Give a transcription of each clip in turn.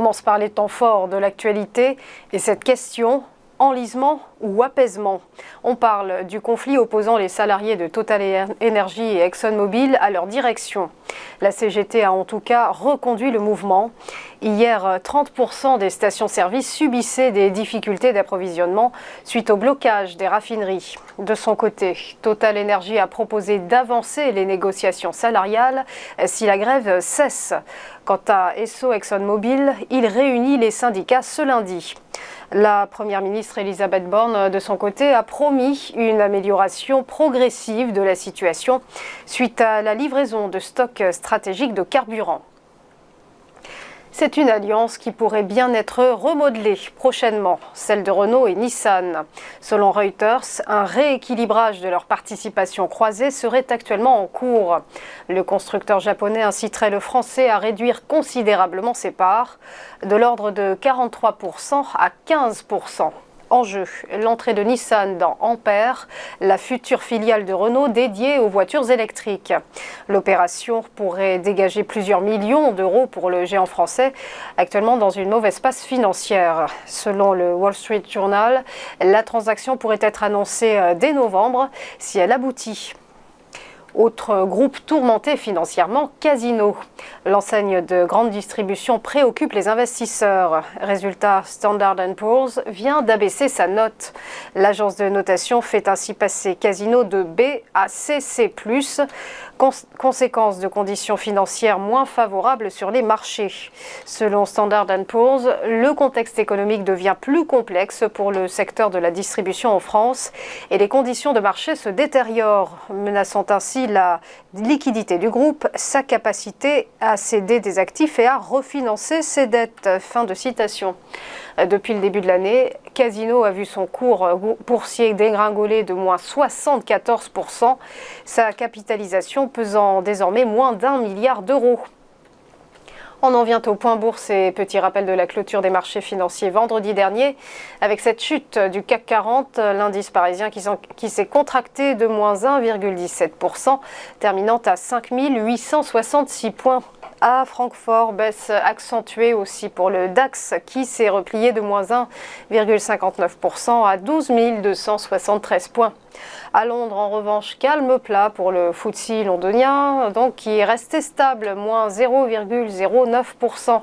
commence par les temps forts de l'actualité et cette question, enlisement ou apaisement? On parle du conflit opposant les salariés de Total Energy et ExxonMobil à leur direction. La CGT a en tout cas reconduit le mouvement. Hier, 30% des stations-service subissaient des difficultés d'approvisionnement suite au blocage des raffineries. De son côté, Total Energy a proposé d'avancer les négociations salariales si la grève cesse. Quant à Esso ExxonMobil, il réunit les syndicats ce lundi. La Première ministre Elisabeth Borne, de son côté, a promis une amélioration progressive de la situation suite à la livraison de stocks stratégiques de carburant. C'est une alliance qui pourrait bien être remodelée prochainement, celle de Renault et Nissan. Selon Reuters, un rééquilibrage de leur participation croisée serait actuellement en cours. Le constructeur japonais inciterait le français à réduire considérablement ses parts, de l'ordre de 43% à 15%. En jeu, l'entrée de Nissan dans Ampère, la future filiale de Renault dédiée aux voitures électriques. L'opération pourrait dégager plusieurs millions d'euros pour le géant français, actuellement dans une mauvaise passe financière. Selon le Wall Street Journal, la transaction pourrait être annoncée dès novembre si elle aboutit. Autre groupe tourmenté financièrement, Casino. L'enseigne de grande distribution préoccupe les investisseurs. Résultat, Standard & Poor's vient d'abaisser sa note. L'agence de notation fait ainsi passer Casino de B à CC+, conséquence de conditions financières moins favorables sur les marchés. Selon Standard & Poor's, le contexte économique devient plus complexe pour le secteur de la distribution en France et les conditions de marché se détériorent, menaçant ainsi la liquidité du groupe, sa capacité à céder des actifs et à refinancer ses dettes. Fin de citation. Depuis le début de l'année, Casino a vu son cours boursier dégringoler de moins 74%, sa capitalisation pesant désormais moins d'1 milliard d'euros. On en vient au point bourse et petit rappel de la clôture des marchés financiers vendredi dernier. Avec cette chute du CAC 40, l'indice parisien qui s'est contracté de moins 1,17%, terminant à 5 866 points. À Francfort, baisse accentuée aussi pour le DAX qui s'est replié de moins 1,59% à 12 273 points. À Londres, en revanche, calme plat pour le FTSE londonien, donc qui est resté stable, moins 0,09%,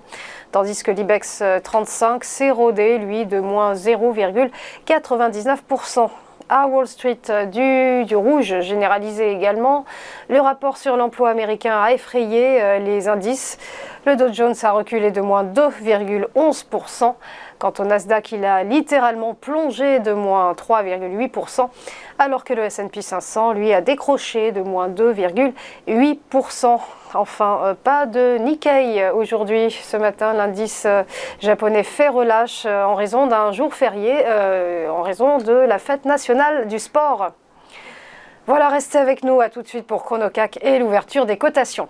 tandis que l'IBEX 35 s'est rodé, lui, de moins 0,99%. À Wall Street, du rouge généralisé également. Le rapport sur l'emploi américain a effrayé les indices. Le Dow Jones a reculé de moins 2,11%. Quant au Nasdaq, il a littéralement plongé de moins 3,8%, alors que le S&P 500, lui, a décroché de moins 2,8%. Enfin, pas de Nikkei aujourd'hui. Ce matin, l'indice japonais fait relâche en raison d'un jour férié, en raison de la fête nationale du sport. Voilà, restez avec nous. À tout de suite pour ChronoCAC et l'ouverture des cotations.